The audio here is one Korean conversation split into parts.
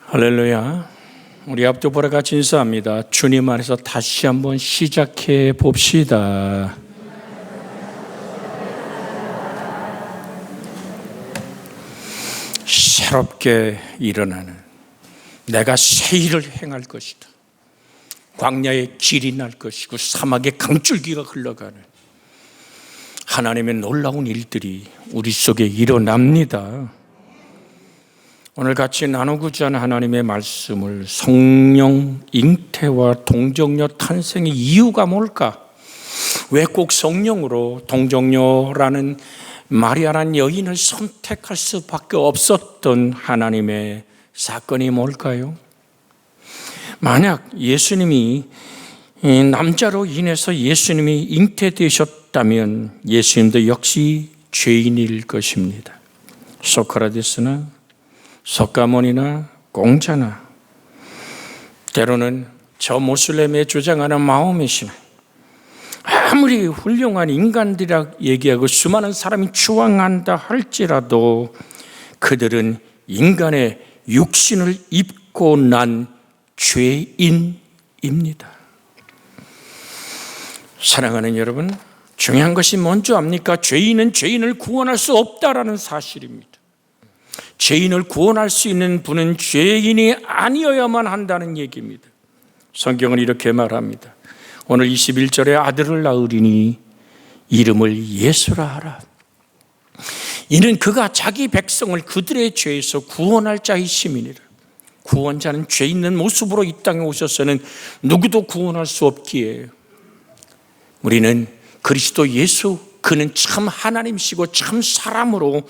할렐루야. 우리 앞도 보러 같이 인사합니다. 주님 안에서 다시 한번 시작해 봅시다. 새롭게 일어나는 내가 새 일을 행할 것이다. 광야에 길이 날 것이고 사막에 강줄기가 흘러가는 하나님의 놀라운 일들이 우리 속에 일어납니다. 오늘 같이 나누고자 하는 하나님의 말씀을 성령 잉태와 동정녀 탄생의 이유가 뭘까? 왜 꼭 성령으로 동정녀라는 마리아라는 여인을 선택할 수밖에 없었던 하나님의 사건이 뭘까요? 만약 예수님이 남자로 인해서 예수님이 잉태되셨다면 예수님도 역시 죄인일 것입니다. 소크라테스나 석가모니나 공자나 때로는 저 모슬렘에 주장하는 마호메시나 아무리 훌륭한 인간들이라 얘기하고 수많은 사람이 추앙한다 할지라도 그들은 인간의 육신을 입고 난 죄인입니다. 사랑하는 여러분, 중요한 것이 뭔지 압니까? 죄인은 죄인을 구원할 수 없다라는 사실입니다. 죄인을 구원할 수 있는 분은 죄인이 아니어야만 한다는 얘기입니다. 성경은 이렇게 말합니다. 오늘 21절에 아들을 낳으리니 이름을 예수라 하라. 이는 그가 자기 백성을 그들의 죄에서 구원할 자이심이니라. 구원자는 죄 있는 모습으로 이 땅에 오셔서는 누구도 구원할 수 없기에 우리는 그리스도 예수, 그는 참 하나님이시고 참 사람으로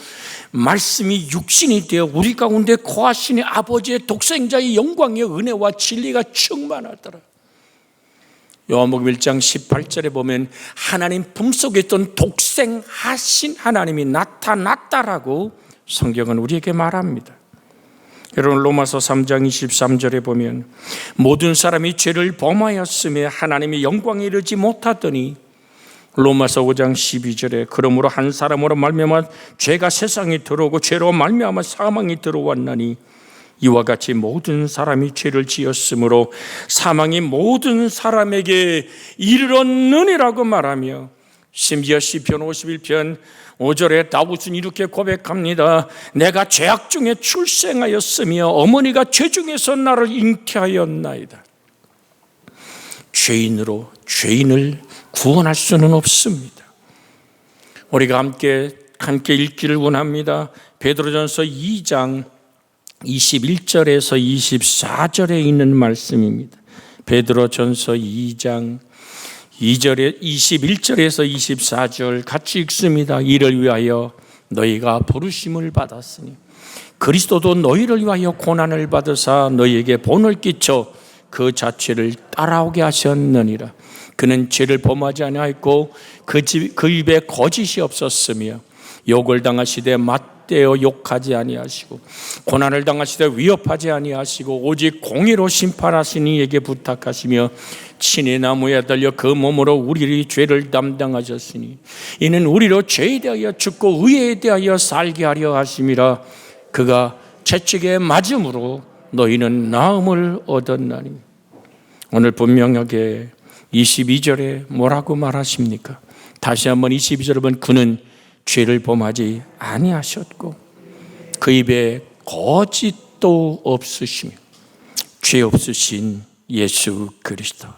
말씀이 육신이 되어 우리 가운데 거하시니 아버지의 독생자의 영광의 은혜와 진리가 충만하더라. 요한복음 1장 18절에 보면 하나님 품속에 있던 독생하신 하나님이 나타났다라고 성경은 우리에게 말합니다. 여러분, 로마서 3장 23절에 보면 모든 사람이 죄를 범하였음에 하나님의 영광에 이르지 못하더니 로마서 5장 12절에 그러므로 한 사람으로 말미암아 죄가 세상에 들어오고 죄로 말미암아 사망이 들어왔나니 이와 같이 모든 사람이 죄를 지었으므로 사망이 모든 사람에게 이르렀느니라고 말하며 심지어 시편 51편 5절에 다윗은 이렇게 고백합니다. 내가 죄악 중에 출생하였으며 어머니가 죄 중에서 나를 잉태하였나이다. 죄인으로 죄인을 구원할 수는 없습니다. 우리가 함께 읽기를 원합니다. 베드로전서 2장 21절에서 24절에 있는 말씀입니다. 베드로전서 2장 2절에 21절에서 24절 같이 읽습니다. 이를 위하여 너희가 부르심을 받았으니 그리스도도 너희를 위하여 고난을 받으사 너희에게 본을 끼쳐 그 자체를 따라오게 하셨느니라. 그는 죄를 범하지 아니하였고 그 입에 거짓이 없었으며 욕을 당하시되 맞대어 욕하지 아니하시고 고난을 당하시되 위협하지 아니하시고 오직 공의로 심판하시니 이에게 부탁하시며 친히 나무에 달려 그 몸으로 우리의 죄를 담당하셨으니 이는 우리로 죄에 대하여 죽고 의에 대하여 살게 하려 하심이라. 그가 채찍에 맞음으로 너희는 나음을 얻었나니. 오늘 분명하게 22절에 뭐라고 말하십니까? 다시 한번 22절에 보면 그는 죄를 범하지 아니하셨고 그 입에 거짓도 없으시며 죄 없으신 예수 그리스도.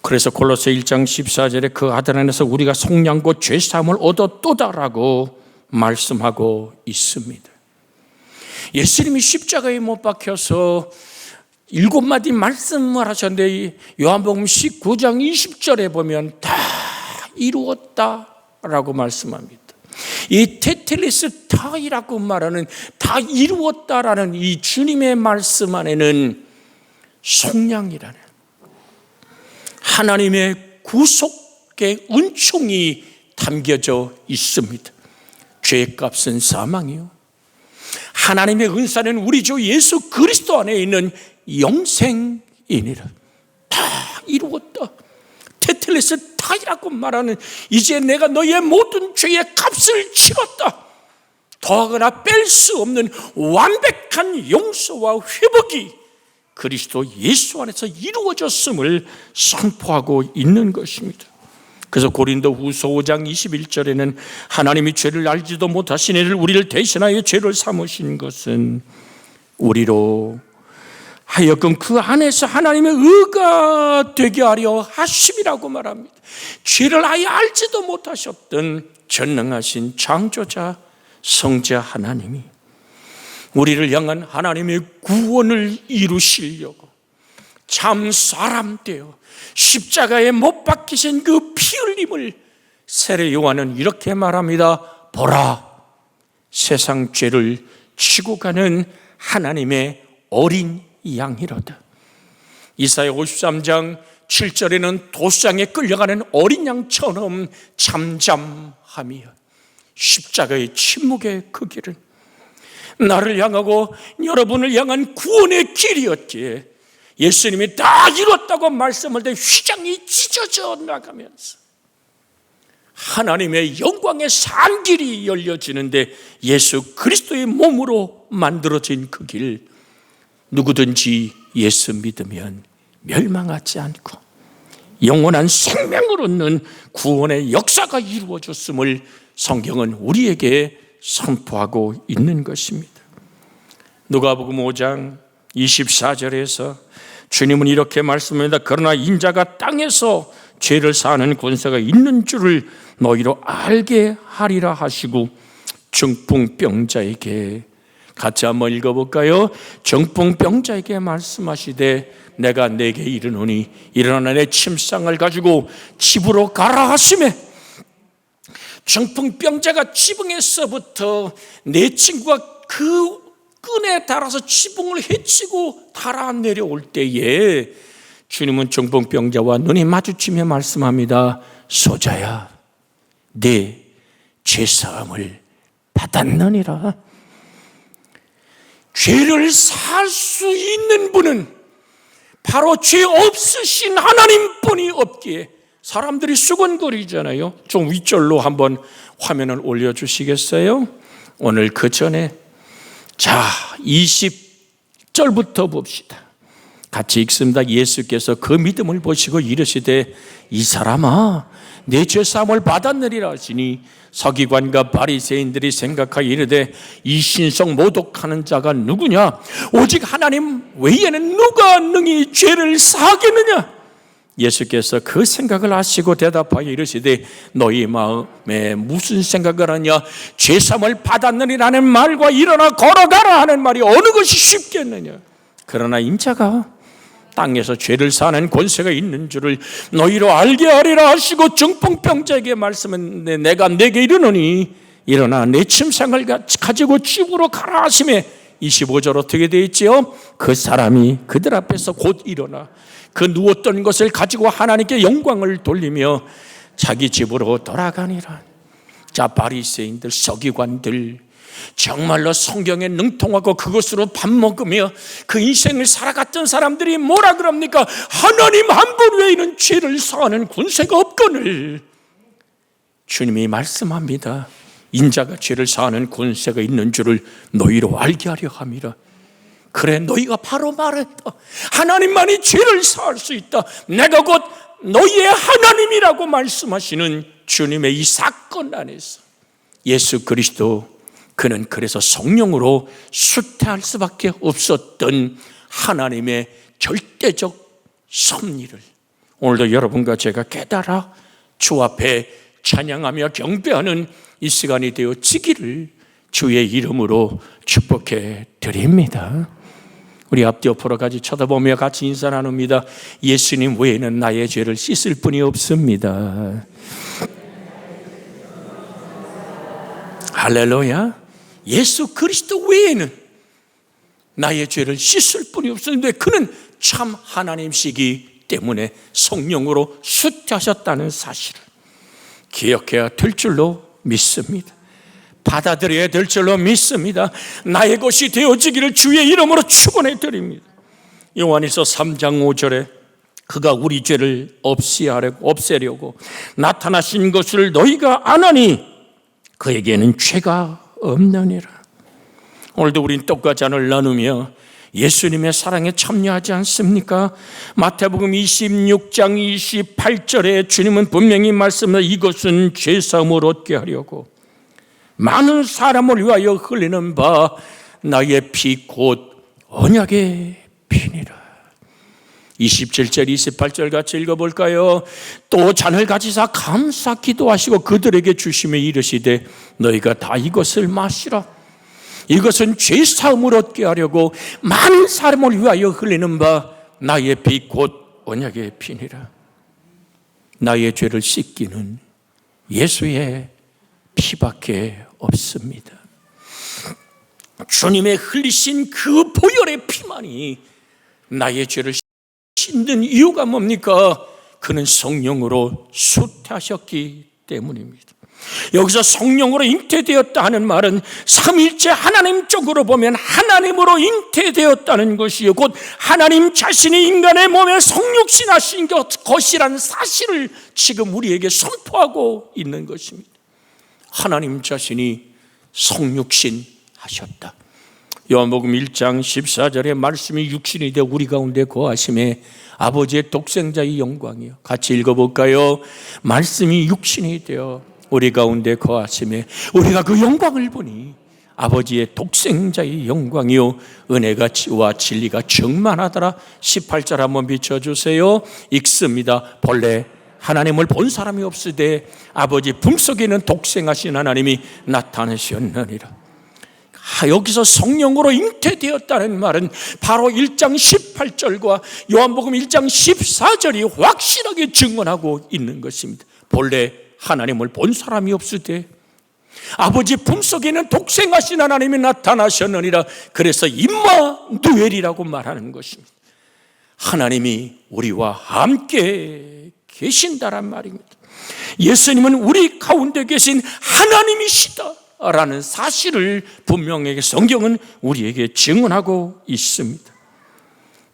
그래서 골로새 1장 14절에 그 아들 안에서 우리가 속량고 죄사함을 얻었도다라고 말씀하고 있습니다. 예수님이 십자가에 못 박혀서 7마디 말씀을 하셨는데 요한복음 19장 20절에 보면 다 이루었다라고 말씀합니다. 이 테텔레스타이라고 말하는 다 이루었다라는 이 주님의 말씀 안에는 속량이라는 하나님의 구속의 은총이 담겨져 있습니다. 죄값은 사망이요, 하나님의 은사는 우리 주 예수 그리스도 안에 있는 영생이니라. 다 이루었다. 테텔레스타이라고 말하는 이제 내가 너의 모든 죄의 값을 치렀다. 더하거나 뺄 수 없는 완벽한 용서와 회복이 그리스도 예수 안에서 이루어졌음을 선포하고 있는 것입니다. 그래서 고린도후서 5장 21절에는 하나님이 죄를 알지도 못하신 이를 우리를 대신하여 죄를 삼으신 것은 우리로 하여금 그 안에서 하나님의 의가 되게 하려 하심이라고 말합니다. 죄를 아예 알지도 못하셨던 전능하신 창조자 성자 하나님이 우리를 향한 하나님의 구원을 이루시려고 참 사람 되어 십자가에 못 박히신 그 피 흘림을 세례 요한은 이렇게 말합니다. 보라, 세상 죄를 지고 가는 하나님의 어린 양이로다. 이사야 53장 7절에는 도수장에 끌려가는 어린 양처럼 잠잠하며 십자가의 침묵의 그 길은 나를 향하고 여러분을 향한 구원의 길이었기에 예수님이 다 이뤘다고 말씀할 때 휘장이 찢어져 나가면서 하나님의 영광의 산길이 열려지는데 예수 그리스도의 몸으로 만들어진 그 길, 누구든지 예수 믿으면 멸망하지 않고 영원한 생명을 얻는 구원의 역사가 이루어졌음을 성경은 우리에게 선포하고 있는 것입니다. 누가복음 5장 24절에서 주님은 이렇게 말씀합니다. 그러나 인자가 땅에서 죄를 사하는 권세가 있는 줄을 너희로 알게 하리라 하시고 중풍병자에게, 같이 한번 읽어볼까요? 중풍병자에게 말씀하시되 내가 내게 이르노니 일어나 내 침상을 가지고 집으로 가라 하시매, 중풍병자가 지붕에서부터 내 친구가 그 끈에 달아서 지붕을 헤치고 달아 내려올 때에 주님은 중풍병자와 눈이 마주치며 말씀합니다. 소자야, 내 죄사함을 받았느니라. 죄를 살 수 있는 분은 바로 죄 없으신 하나님뿐이 없기에 사람들이 수군거리잖아요. 좀 윗절로 한번 화면을 올려주시겠어요? 오늘 그 전에 자 20절부터 봅시다. 같이 읽습니다. 예수께서 그 믿음을 보시고 이르시되 이 사람아 내 죄사함을 받았느니라 하시니 서기관과 바리새인들이 생각하여 이르되 이 신성 모독하는 자가 누구냐? 오직 하나님 외에는 누가 능히 죄를 사하겠느냐? 예수께서 그 생각을 아시고 대답하여 이르시되 너희 마음에 무슨 생각을 하냐? 죄사함을 받았느니라는 말과 일어나 걸어가라 하는 말이 어느 것이 쉽겠느냐? 그러나 인자가 땅에서 죄를 사하는 권세가 있는 줄을 너희로 알게 하리라 하시고 중풍병자에게 말씀은 내가 내게 이르노니 일어나 내 침상을 가지고 집으로 가라 하시매 25절 어떻게 되어 있지요? 그 사람이 그들 앞에서 곧 일어나 그 누웠던 것을 가지고 하나님께 영광을 돌리며 자기 집으로 돌아가니라. 자, 바리새인들, 서기관들, 정말로 성경에 능통하고 그것으로 밥 먹으며 그 인생을 살아갔던 사람들이 뭐라 그럽니까? 하나님 한 분 외에는 죄를 사하는 권세가 없거늘. 주님이 말씀합니다. 인자가 죄를 사하는 권세가 있는 줄을 너희로 알게 하려 함이라. 그래, 너희가 바로 말했다. 하나님만이 죄를 사할 수 있다. 내가 곧 너희의 하나님이라고 말씀하시는 주님의 이 사건 안에서 예수 그리스도, 그는 그래서 성령으로 수태할 수밖에 없었던 하나님의 절대적 섭리를 오늘도 여러분과 제가 깨달아 주 앞에 찬양하며 경배하는 이 시간이 되어지기를 주의 이름으로 축복해 드립니다. 우리 앞뒤 옆으로 같이 쳐다보며 같이 인사 나눕니다. 예수님 외에는 나의 죄를 씻을 분이 없습니다. 할렐루야. 예수 그리스도 외에는 나의 죄를 씻을 분이 없었는데 그는 참 하나님이시기 때문에 성령으로 수태하셨다는 사실을 기억해야 될 줄로 믿습니다. 받아들여야 될 줄로 믿습니다. 나의 것이 되어지기를 주의 이름으로 축원해 드립니다. 요한일서 3장 5절에 그가 우리 죄를 없애려고 나타나신 것을 너희가 아나니 그에게는 죄가 없느니라. 오늘도 우린 떡과 잔을 나누며 예수님의 사랑에 참여하지 않습니까? 마태복음 26장 28절에 주님은 분명히 말씀하셨습니다. 이것은 죄사함을 얻게 하려고 많은 사람을 위하여 흘리는 바 나의 피 곧 언약의 피니라. 27절 28절 같이 읽어볼까요? 또 잔을 가지사 감사 기도하시고 그들에게 주시며 이르시되 너희가 다 이것을 마시라. 이것은 죄 사함을 얻게 하려고 많은 사람을 위하여 흘리는 바 나의 피 곧 언약의 피니라. 나의 죄를 씻기는 예수의 피밖에 없습니다. 주님의 흘리신 그 보혈의 피만이 나의 죄를 씻는 이유가 뭡니까? 그는 성령으로 수태하셨기 때문입니다. 여기서 성령으로 잉태되었다 하는 말은 삼위일체 하나님 쪽으로 보면 하나님으로 잉태되었다는 것이요 곧 하나님 자신이 인간의 몸에 성육신하신 것이라는 사실을 지금 우리에게 선포하고 있는 것입니다. 하나님 자신이 성육신하셨다. 요한복음 1장 14절의 말씀이 육신이 되어 우리 가운데 거하심에 아버지의 독생자의 영광이요. 같이 읽어볼까요? 말씀이 육신이 되어 우리 가운데 거하심에 우리가 그 영광을 보니 아버지의 독생자의 영광이요 은혜가 와 진리가 충만하더라. 18절 한번 비춰주세요. 읽습니다. 본래 하나님을 본 사람이 없으되 아버지 품속에는 독생하신 하나님이 나타나셨느니라. 여기서 성령으로 잉태되었다는 말은 바로 1장 18절과 요한복음 1장 14절이 확실하게 증언하고 있는 것입니다. 본래 하나님을 본 사람이 없으되 아버지 품속에는 독생하신 하나님이 나타나셨느니라. 그래서 임마누엘이라고 말하는 것입니다. 하나님이 우리와 함께 계신다란 말입니다. 예수님은 우리 가운데 계신 하나님이시다 라는 사실을 분명하게 성경은 우리에게 증언하고 있습니다.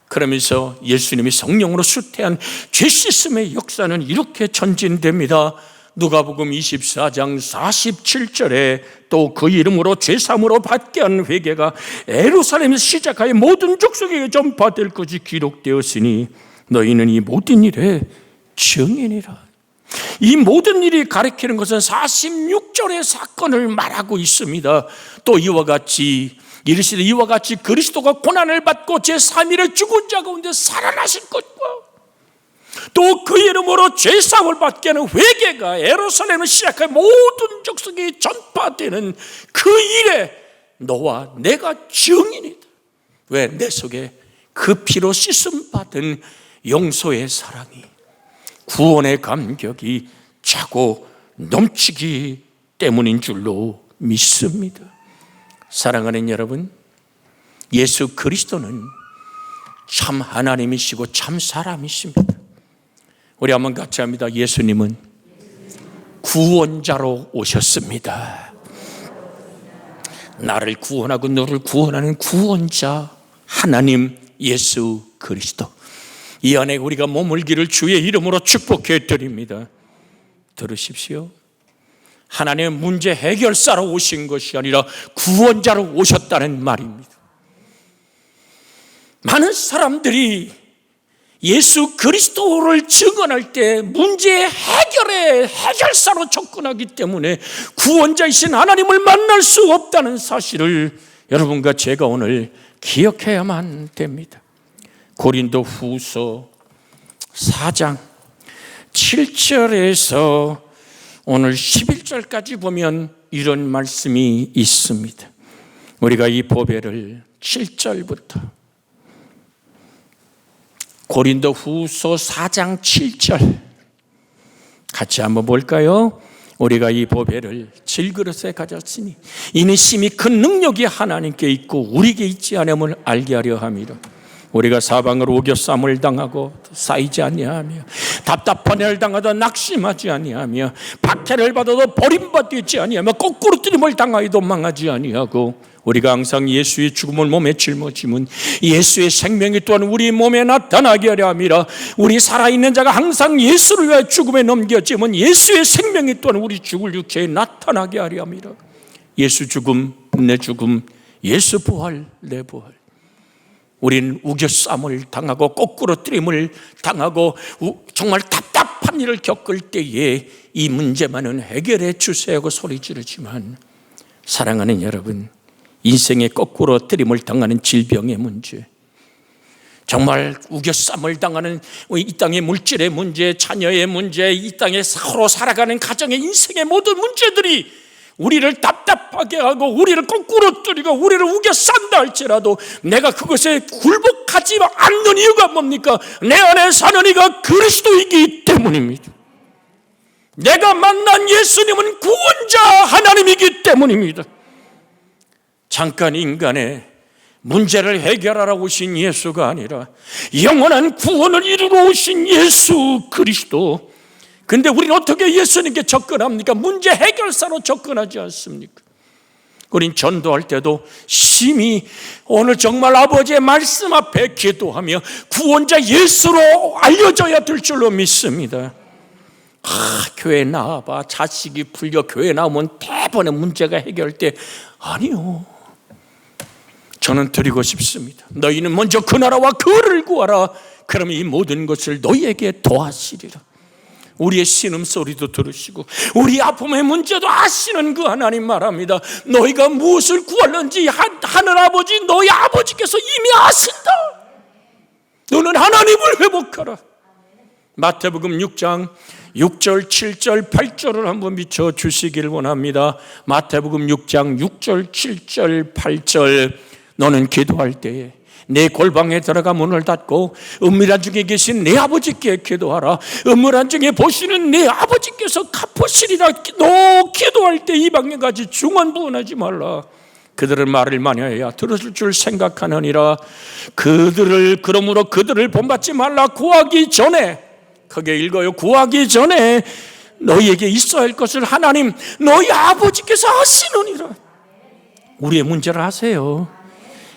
그러면서 예수님이 성령으로 수태한 죄 씻음의 역사는 이렇게 전진됩니다. 누가복음 24장 47절에 또 그 이름으로 죄사함으로 받게 하는 회개가 예루살렘에서 시작하여 모든 족속에게 전파될 것이 기록되었으니 너희는 이 모든 일의 증인이라. 이 모든 일이 가리키는 것은 46절의 사건을 말하고 있습니다. 또 이와 같이 이르시되 이와 같이 그리스도가 고난을 받고 제3일에 죽은 자 가운데 살아나실 것과 또 그 이름으로 죄사함을 받게 하는 회개가 예루살렘을 시작해 모든 족속에 전파되는 그 일에 너와 내가 증인이다. 왜? 내 속에 그 피로 씻음 받은 용서의 사랑이 구원의 감격이 차고 넘치기 때문인 줄로 믿습니다. 사랑하는 여러분, 예수 그리스도는 참 하나님이시고 참 사람이십니다. 우리 한번 같이 합니다. 예수님은 구원자로 오셨습니다. 나를 구원하고 너를 구원하는 구원자 하나님 예수 그리스도. 이 안에 우리가 머물기를 주의 이름으로 축복해 드립니다. 들으십시오. 하나님의 문제 해결사로 오신 것이 아니라 구원자로 오셨다는 말입니다. 많은 사람들이 예수 그리스도를 증언할 때 문제 해결의 해결사로 접근하기 때문에 구원자이신 하나님을 만날 수 없다는 사실을 여러분과 제가 오늘 기억해야만 됩니다. 고린도 후서 4장 7절에서 오늘 11절까지 보면 이런 말씀이 있습니다. 우리가 이 보배를 7절부터 고린도 후서 4장 7절 같이 한번 볼까요? 우리가 이 보배를 질그릇에 가졌으니 이는 심히 큰 능력이 하나님께 있고 우리에게 있지 않음을 알게 하려 함이라. 우리가 사방으로 오겨쌈을 당하고 쌓이지 아니하며 답답한 해를 당하다 낙심하지 아니하며 박해를 받아도 버림받지 아니하며 거꾸로 뜨림을 당하여도 망하지 아니하고 우리가 항상 예수의 죽음을 몸에 짊어짐은 예수의 생명이 또한 우리 몸에 나타나게 하려 함이라. 우리 살아있는 자가 항상 예수를 위하여 죽음에 넘겨짐은 예수의 생명이 또한 우리 죽을 육체에 나타나게 하려 함이라. 예수 죽음, 내 죽음, 예수 부활, 내 부활. 우린 우겨쌈을 당하고 거꾸로뜨림을 당하고 정말 답답한 일을 겪을 때에 이 문제만은 해결해 주세요 소리 지르지만, 사랑하는 여러분, 인생의 거꾸로뜨림을 당하는 질병의 문제, 정말 우겨쌈을 당하는 이 땅의 물질의 문제, 자녀의 문제, 이 땅에 서로 살아가는 가정의 인생의 모든 문제들이 우리를 답답하게 하고 우리를 거꾸로 뜨리고 우리를 우겨 싼다 할지라도 내가 그것에 굴복하지 않는 이유가 뭡니까? 내 안에 사는 이가 그리스도이기 때문입니다. 내가 만난 예수님은 구원자 하나님이기 때문입니다. 잠깐 인간의 문제를 해결하러 오신 예수가 아니라 영원한 구원을 이루러 오신 예수 그리스도. 근데 우리는 어떻게 예수님께 접근합니까? 문제 해결사로 접근하지 않습니까? 우린 전도할 때도 심히 오늘 정말 아버지의 말씀 앞에 기도하며 구원자 예수로 알려져야 될 줄로 믿습니다. 교회 나와봐, 자식이 풀려 교회 나오면 대번에 문제가 해결될 때, 아니요, 저는 드리고 싶습니다. 너희는 먼저 그 나라와 그를 구하라. 그러면 이 모든 것을 너희에게 더하시리라. 우리의 신음소리도 들으시고 우리 아픔의 문제도 아시는 그 하나님 말합니다. 너희가 무엇을 구하는지 하늘아버지, 너희 아버지께서 이미 아신다. 너는 하나님을 회복하라. 마태복음 6장 6절, 7절, 8절을 한번 비춰주시길 원합니다. 마태복음 6장 6절, 7절, 8절. 너는 기도할 때에 내 골방에 들어가 문을 닫고 은밀한 중에 계신 내 아버지께 기도하라. 은밀한 중에 보시는 내 아버지께서 갚으시리라. 너 기도할 때 이방에 가지 중언부언하지 말라. 그들은 말을 많이 해야 들었을 줄 생각하느니라. 그러므로 그들을 본받지 말라. 구하기 전에, 크게 읽어요, 구하기 전에 너희에게 있어야 할 것을 하나님 너희 아버지께서 하시느니라. 우리의 문제를 아세요.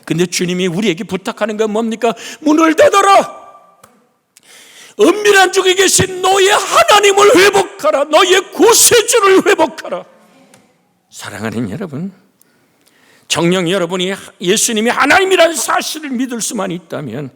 근데 주님이 우리에게 부탁하는 건 뭡니까? 문을 닫아라. 은밀한 중에 계신 너의 하나님을 회복하라. 너의 구세주를 회복하라. 사랑하는 여러분, 정녕 여러분이 예수님이 하나님이라는 사실을 믿을 수만 있다면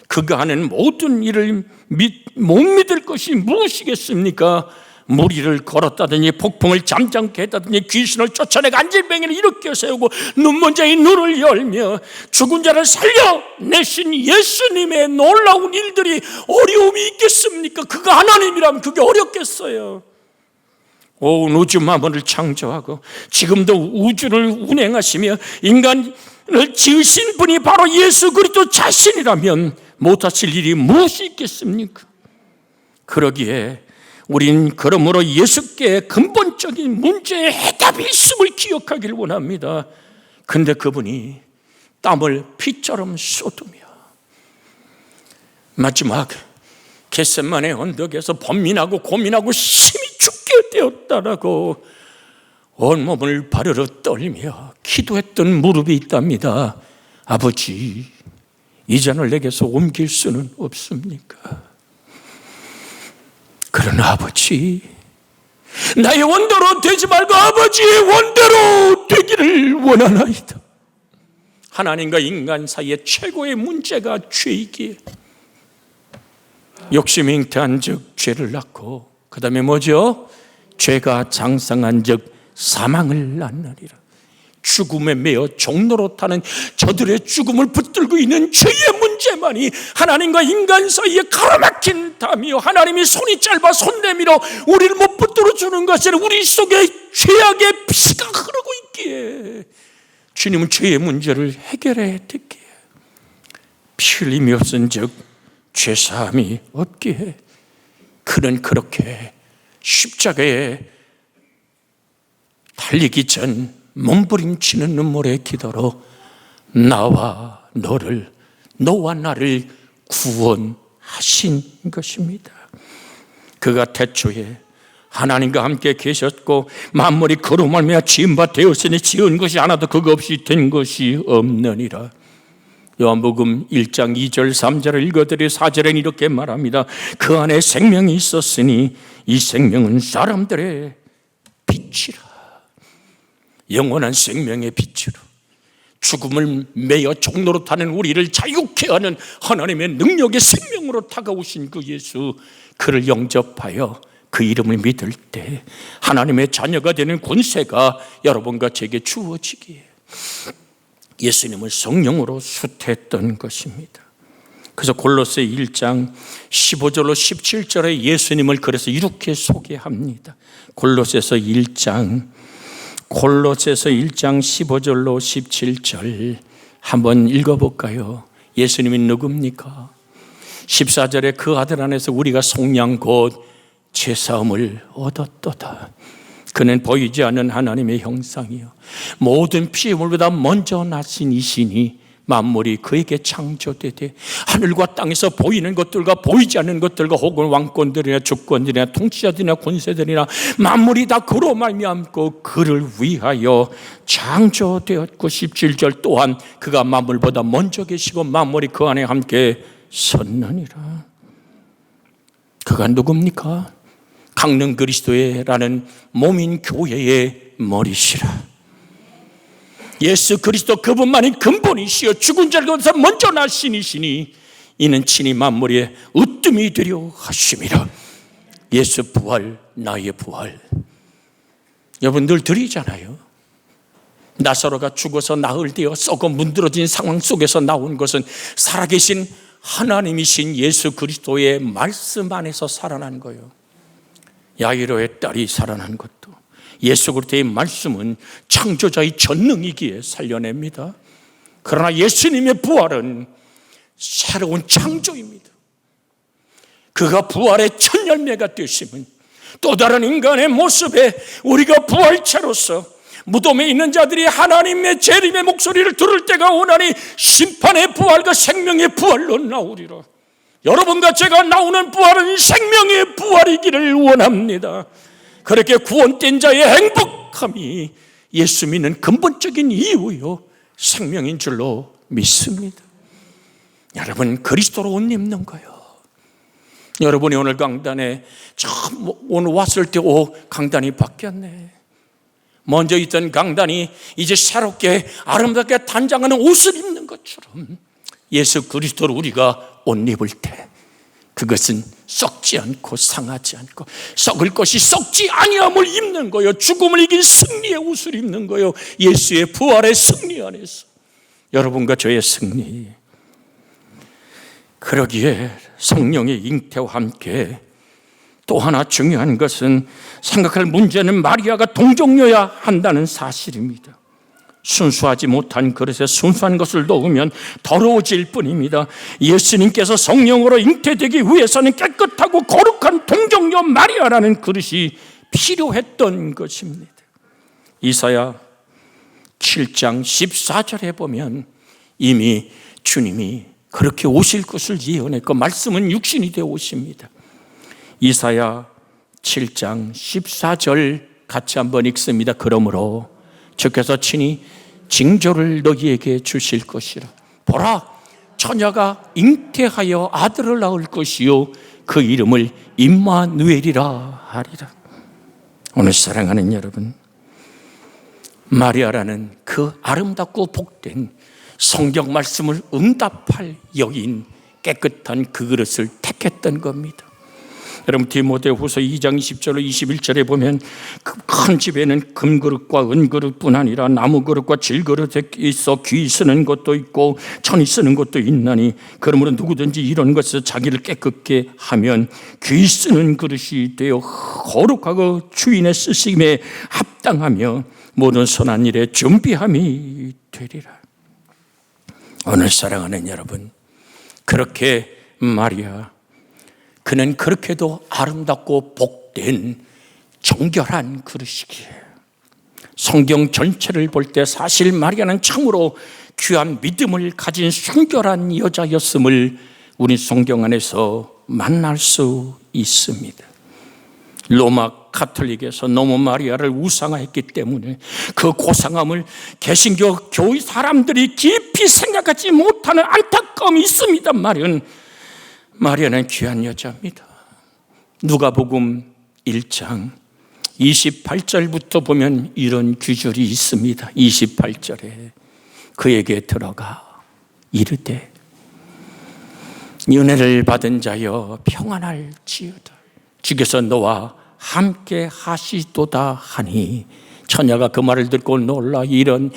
그가 하는 모든 일을 못 믿을 것이 무엇이겠습니까? 무리를 걸었다더니 폭풍을 잠잠케 했다더니 귀신을 쫓아내고 안질병이를 일으켜 세우고 눈먼 자의 눈을 열며 죽은 자를 살려내신 예수님의 놀라운 일들이 어려움이 있겠습니까? 그가 하나님이라면 그게 어렵겠어요. 온 우주 만물을 창조하고 지금도 우주를 운행하시며 인간을 지으신 분이 바로 예수 그리스도 자신이라면 못하실 일이 무엇이 있겠습니까? 그러기에 우린 그러므로 예수께 근본적인 문제의 해답이 있음을 기억하길 원합니다. 근데 그분이 땀을 피처럼 쏟으며 마지막 겟세마네 언덕에서 번민하고 고민하고 심히 죽게 되었다라고 온몸을 바르르 떨며 기도했던 무릎이 있답니다. 아버지, 이 잔을 내게서 옮길 수는 없습니까? 그러나 아버지, 나의 원대로 되지 말고 아버지의 원대로 되기를 원하나이다. 하나님과 인간 사이의 최고의 문제가 죄이기에 욕심이 잉태한 즉 죄를 낳고 그 다음에 뭐죠? 죄가 장성한 즉 사망을 낳느니라. 죽음에 매어 종로로 타는 저들의 죽음을 붙들고 있는 죄의 문제만이 하나님과 인간 사이에 가로막힌 담이요, 하나님이 손이 짧아 손 내밀어 우리를 못 붙들어 주는 것은 우리 속에 죄악의 피가 흐르고 있기에 주님은 죄의 문제를 해결해야 되기에 피 흘림이 없은 즉 죄사함이 없기에 그는 그렇게 십자가에 달리기 전 몸부림치는 눈물의 기도로 나와 나를 구원하신 것입니다. 그가 태초에 하나님과 함께 계셨고 만물이 그로 말미암아 지은 바 되었으니 지은 것이 하나도 그거 없이 된 것이 없느니라. 요한복음 1장 2절 3절을 읽어드려 4절엔 이렇게 말합니다. 그 안에 생명이 있었으니 이 생명은 사람들의 빛이라. 영원한 생명의 빛으로 죽음을 매여 종로로 타는 우리를 자유케 하는 하나님의 능력의 생명으로 다가오신 그 예수, 그를 영접하여 그 이름을 믿을 때 하나님의 자녀가 되는 권세가 여러분과 제게 주어지기에 예수님을 성령으로 숫했던 것입니다. 그래서 골로새 1장 15절로 17절에 예수님을 그래서 이렇게 소개합니다. 골로새서 1장 15절로 17절 한번 읽어볼까요? 예수님이 누굽니까? 14절에 그 아들 안에서 우리가 속량 곧 제사함을 얻었도다. 그는 보이지 않는 하나님의 형상이요 모든 피조물보다 먼저 나신 이시니 만물이 그에게 창조되되 하늘과 땅에서 보이는 것들과 보이지 않는 것들과 혹은 왕권들이나 주권들이나 통치자들이나 권세들이나 만물이 다 그로 말미암고 그를 위하여 창조되었고 17절 또한 그가 만물보다 먼저 계시고 만물이 그 안에 함께 섰느니라. 그가 누굽니까? 강릉 그리스도의라는 몸인 교회의 머리시라. 예수 그리스도 그분만이 근본이시여 죽은 자를 가운데서 먼저 나신 이시니 이는 친히 만물의 으뜸이 되려 하심이라. 예수 부활, 나의 부활. 여러분 늘 들으잖아요. 나사로가 죽어서 나흘 되어 썩어 문드러진 상황 속에서 나온 것은 살아계신 하나님이신 예수 그리스도의 말씀 안에서 살아난 거예요. 야이로의 딸이 살아난 것도 예수 그리스도의 말씀은 창조자의 전능이기에 살려냅니다. 그러나 예수님의 부활은 새로운 창조입니다. 그가 부활의 첫 열매가 되심은 또 다른 인간의 모습에 우리가 부활체로서 무덤에 있는 자들이 하나님의 재림의 목소리를 들을 때가 오나니 심판의 부활과 생명의 부활로 나오리라. 여러분과 제가 나오는 부활은 생명의 부활이기를 원합니다. 그렇게 구원된 자의 행복함이 예수 믿는 근본적인 이유요 생명인 줄로 믿습니다. 여러분 그리스도로 옷 입는 거예요. 여러분이 오늘 강단에 처음 오늘 왔을 때 강단이 바뀌었네. 먼저 있던 강단이 이제 새롭게 아름답게 단장하는 옷을 입는 것처럼 예수 그리스도로 우리가 옷 입을 때 그것은 썩지 않고 상하지 않고 썩을 것이 썩지 아니함을 입는 거예요. 죽음을 이긴 승리의 옷을 입는 거예요. 예수의 부활의 승리 안에서 여러분과 저의 승리. 그러기에 성령의 잉태와 함께 또 하나 중요한 것은 생각할 문제는 마리아가 동정녀야 한다는 사실입니다. 순수하지 못한 그릇에 순수한 것을 넣으면 더러워질 뿐입니다. 예수님께서 성령으로 잉태되기 위해서는 깨끗하고 거룩한 동정녀 마리아라는 그릇이 필요했던 것입니다. 이사야 7장 14절에 보면 이미 주님이 그렇게 오실 것을 예언했고 말씀은 육신이 되어 오십니다. 이사야 7장 14절 같이 한번 읽습니다. 그러므로 주께서 친히 징조를 너희에게 주실 것이라. 보라, 처녀가 잉태하여 아들을 낳을 것이요 그 이름을 임마누엘이라 하리라. 오늘 사랑하는 여러분, 마리아라는 그 아름답고 복된 성경 말씀을 응답할 여인 깨끗한 그 그릇을 택했던 겁니다. 여러분 디모데후서 2장 20절로 21절에 보면 그 큰 집에는 금그릇과 은그릇뿐 아니라 나무그릇과 질그릇에 있어 귀 쓰는 것도 있고 천이 쓰는 것도 있나니 그러므로 누구든지 이런 것을 자기를 깨끗게 하면 귀 쓰는 그릇이 되어 거룩하고 주인의 쓰심에 합당하며 모든 선한 일에 준비함이 되리라. 오늘 사랑하는 여러분, 그렇게 마리아, 그는 그렇게도 아름답고 복된 정결한 그릇이기에 성경 전체를 볼 때 사실 마리아는 참으로 귀한 믿음을 가진 순결한 여자였음을 우리 성경 안에서 만날 수 있습니다. 로마 가톨릭에서 너무 마리아를 우상화했기 때문에 그 고상함을 개신교 교회 사람들이 깊이 생각하지 못하는 안타까움이 있습니다. 마리아는 귀한 여자입니다. 누가복음 1장 28절부터 보면 이런 규절이 있습니다. 28절에 그에게 들어가 이르되 은혜를 받은 자여 평안할지어다. 주께서 너와 함께 하시도다 하니 처녀가 그 말을 듣고 놀라 이런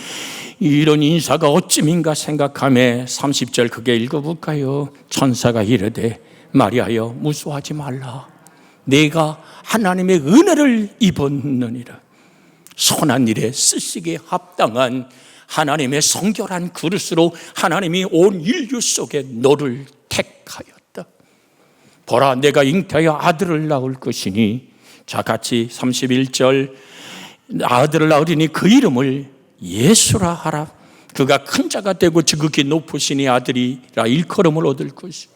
인사가 어찌민가 생각하며 30절 그게 읽어볼까요? 천사가 이르되 마리아여 무서워하지 말라. 내가 하나님의 은혜를 입었느니라. 선한 일에 쓰시기에 합당한 하나님의 성결한 그릇으로 하나님이 온 인류 속에 너를 택하였다. 보라 내가 잉태하여 아들을 낳을 것이니 자 같이 31절 아들을 낳으리니 그 이름을 예수라 하라. 그가 큰 자가 되고 지극히 높으시니 아들이라 일컬음을 얻을 것이요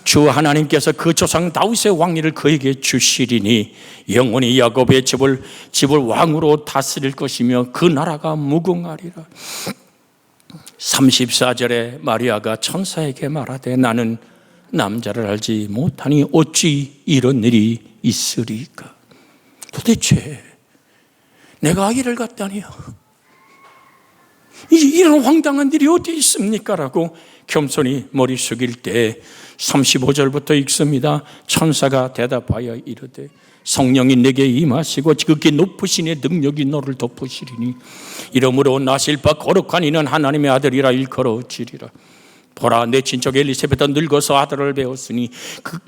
주 하나님께서 그 조상 다윗의 왕위를 그에게 주시리니 영원히 야곱의 집을 왕으로 다스릴 것이며 그 나라가 무궁하리라. 34절에 마리아가 천사에게 말하되 나는 남자를 알지 못하니 어찌 이런 일이 있으리까. 도대체 내가 아기를 갖다니요 이런 황당한 일이 어디 있습니까? 라고 겸손히 머리 숙일 때 35절부터 읽습니다. 천사가 대답하여 이르되 성령이 내게 임하시고 지극히 높으신 이의 능력이 너를 덮으시리니 이러므로 나실 바 거룩한 이는 하나님의 아들이라 일컬어지리라. 보라 내 친척 엘리사벳은 늙어서 아들을 배웠으니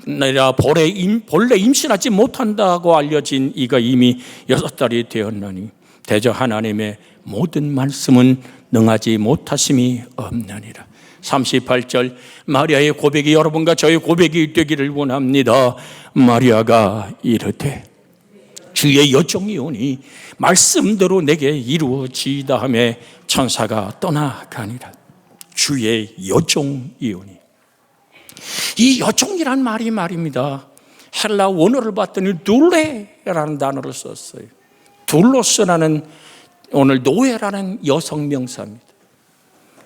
내가 본래 임신하지 못한다고 알려진 이가 이미 6달이 되었나니 대저 하나님의 모든 말씀은 능하지 못하심이 없느니라. 38절 마리아의 고백이 여러분과 저의 고백이 되기를 원합니다. 마리아가 이르되 주의 여종이 오니 말씀대로 내게 이루어지이다 하며 천사가 떠나가니라. 주의 여종이 오니 이 여종이란 말이 말입니다. 헬라 원어를 봤더니 둘레라는 단어를 썼어요. 둘로스라는 오늘 노예라는 여성 명사입니다.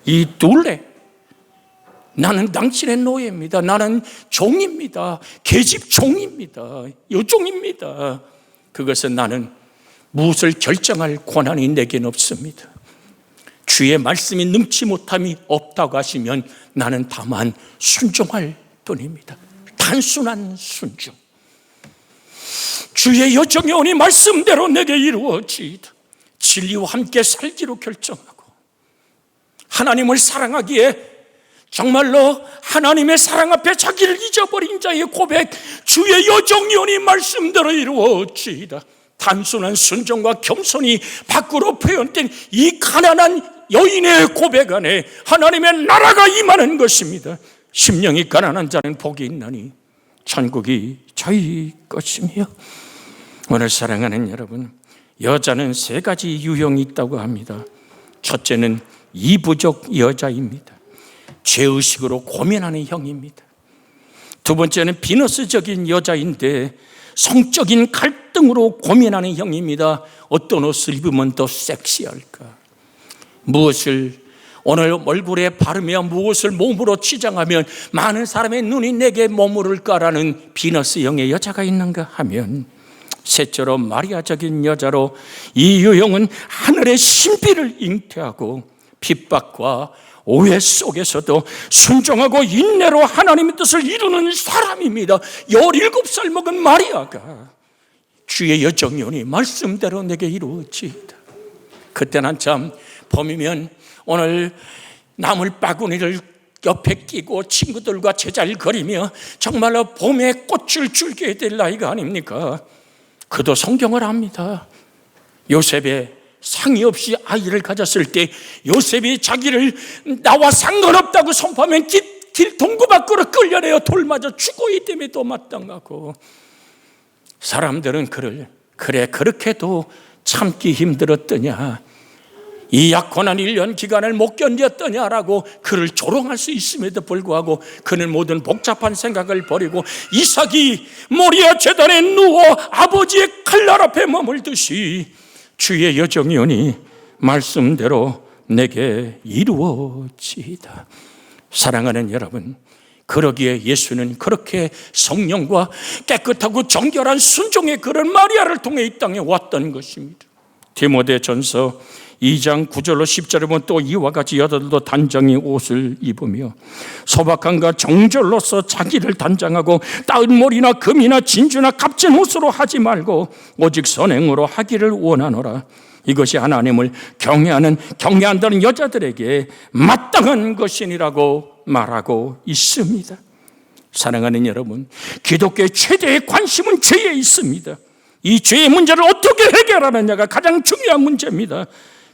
이 둘레 나는 당신의 노예입니다. 나는 종입니다. 계집 종입니다. 여종입니다. 그것은 나는 무엇을 결정할 권한이 내겐 없습니다. 주의 말씀이 능치 못함이 없다고 하시면 나는 다만 순종할 뿐입니다. 단순한 순종. 주의 여정이 오니 말씀대로 내게 이루어지이다. 진리와 함께 살기로 결정하고 하나님을 사랑하기에 정말로 하나님의 사랑 앞에 자기를 잊어버린 자의 고백, 주의 여정이 오니 말씀대로 이루어지이다. 단순한 순종과 겸손이 밖으로 표현된 이 가난한 여인의 고백 안에 하나님의 나라가 임하는 것입니다. 심령이 가난한 자는 복이 있나니 천국이 저희 것이며. 오늘 사랑하는 여러분, 여자는 3가지 유형이 있다고 합니다. 첫째는 이부적 여자입니다. 죄의식으로 고민하는 형입니다. 두 번째는 비너스적인 여자인데 성적인 갈등으로 고민하는 형입니다. 어떤 옷을 입으면 더 섹시할까? 무엇을 오늘 얼굴에 바르며 무엇을 몸으로 치장하면 많은 사람의 눈이 내게 머무를까라는 비너스형의 여자가 있는가 하면, 셋째로 마리아적인 여자로 이 유형은 하늘의 신비를 잉태하고 핍박과 오해 속에서도 순종하고 인내로 하나님의 뜻을 이루는 사람입니다. 17살 먹은 마리아가 주의 여정이 오니 말씀대로 내게 이루어지이다. 그때는 한참 봄이면 오늘 나물 바구니를 옆에 끼고 친구들과 제잘거리며 정말로 봄에 꽃을 줄게 될 나이가 아닙니까? 그도 성경을 압니다. 요셉의 상의 없이 아이를 가졌을 때 요셉이 자기를 나와 상관없다고 선포하면 길 동구 밖으로 끌려내어 돌 맞아 죽어야 됨에 도 마땅하고, 사람들은 그를 그래 그렇게도 참기 힘들었더냐, 이 약혼한 1년 기간을 못 견뎠더냐라고 그를 조롱할 수 있음에도 불구하고 그는 모든 복잡한 생각을 버리고 이삭이 모리아 제단에 누워 아버지의 칼날 앞에 머물듯이 주의 여정이 오니 말씀대로 내게 이루어지이다. 사랑하는 여러분, 그러기에 예수는 그렇게 성령과 깨끗하고 정결한 순종의 그런 마리아를 통해 이 땅에 왔던 것입니다. 디모데전서 2장 9절로 10절에 보면 또 이와 같이 여자들도 단장의 옷을 입으며 소박함과 정절로서 자기를 단장하고 따은 mol이나 금이나 진주나 값진 옷으로 하지 말고 오직 선행으로 하기를 원하노라. 이것이 하나님을 경외한다는 여자들에게 마땅한 것이니라고 말하고 있습니다. 사랑하는 여러분, 기독교의 최대의 관심은 죄에 있습니다. 이 죄의 문제를 어떻게 해결하느냐가 가장 중요한 문제입니다.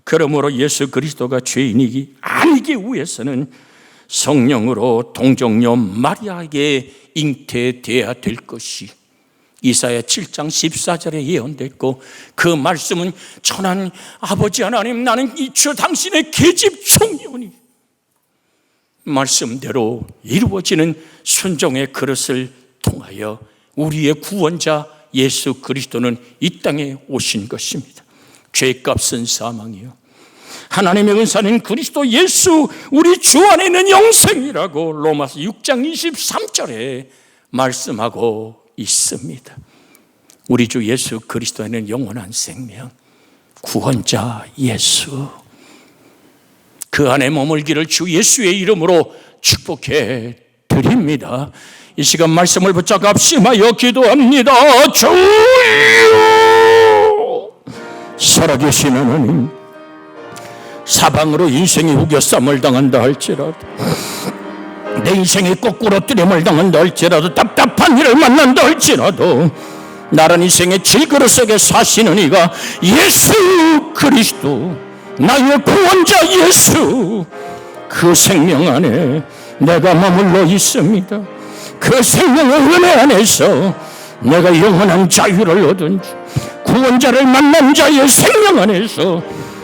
그러므로 예수 그리스도가 죄인이 아니기 위해서는 성령으로 동정녀 마리아에게 잉태되어야 될 것이 이사야 7장 14절에 예언됐고, 그 말씀은 천한 아버지 하나님, 나는 이 주 당신의 계집 종이오니 말씀대로 이루어지는 순종의 그릇을 통하여 우리의 구원자 예수 그리스도는 이 땅에 오신 것입니다. 죄값은 사망이요 하나님의 은사는 그리스도 예수 우리 주 안에 있는 영생이라고 로마서 6장 23절에 말씀하고 있습니다. 우리 주 예수 그리스도에는 영원한 생명, 구원자 예수, 그 안에 머물기를 주 예수의 이름으로 축복해 드립니다. 이 시간 말씀을 붙잡고 합심하여 기도합니다. 주여, 살아계신 하나님, 사방으로 인생이 우겨쌈을 당한다 할지라도, 내 인생이 거꾸로 뜨림을 당한다 할지라도, 답답한 일을 만난다 할지라도, 나란 인생의 질그릇 속에 사시는 이가 예수 그리스도, 나의 구원자 예수, 그 생명 안에 내가 머물러 있습니다. 그 생명의 은혜 안에서 내가 영원한 자유를 얻은 구원자를 만난 자의 생명 안에서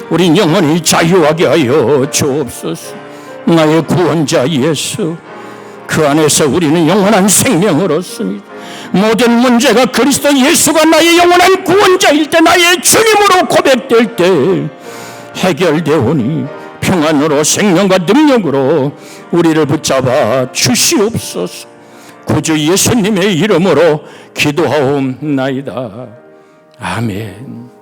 우리 영원히 자유하게 하여 주옵소서. 나의 구원자 예수, 그 안에서 우리는 영원한 생명을 얻습니다. 모든 문제가 그리스도 예수가 나의 영원한 구원자일 때, 나의 주님으로 고백될 때 해결되오니 평안으로 생명과 능력으로 우리를 붙잡아 주시옵소서. 구주 예수님의 이름으로 기도하옵나이다. 아멘.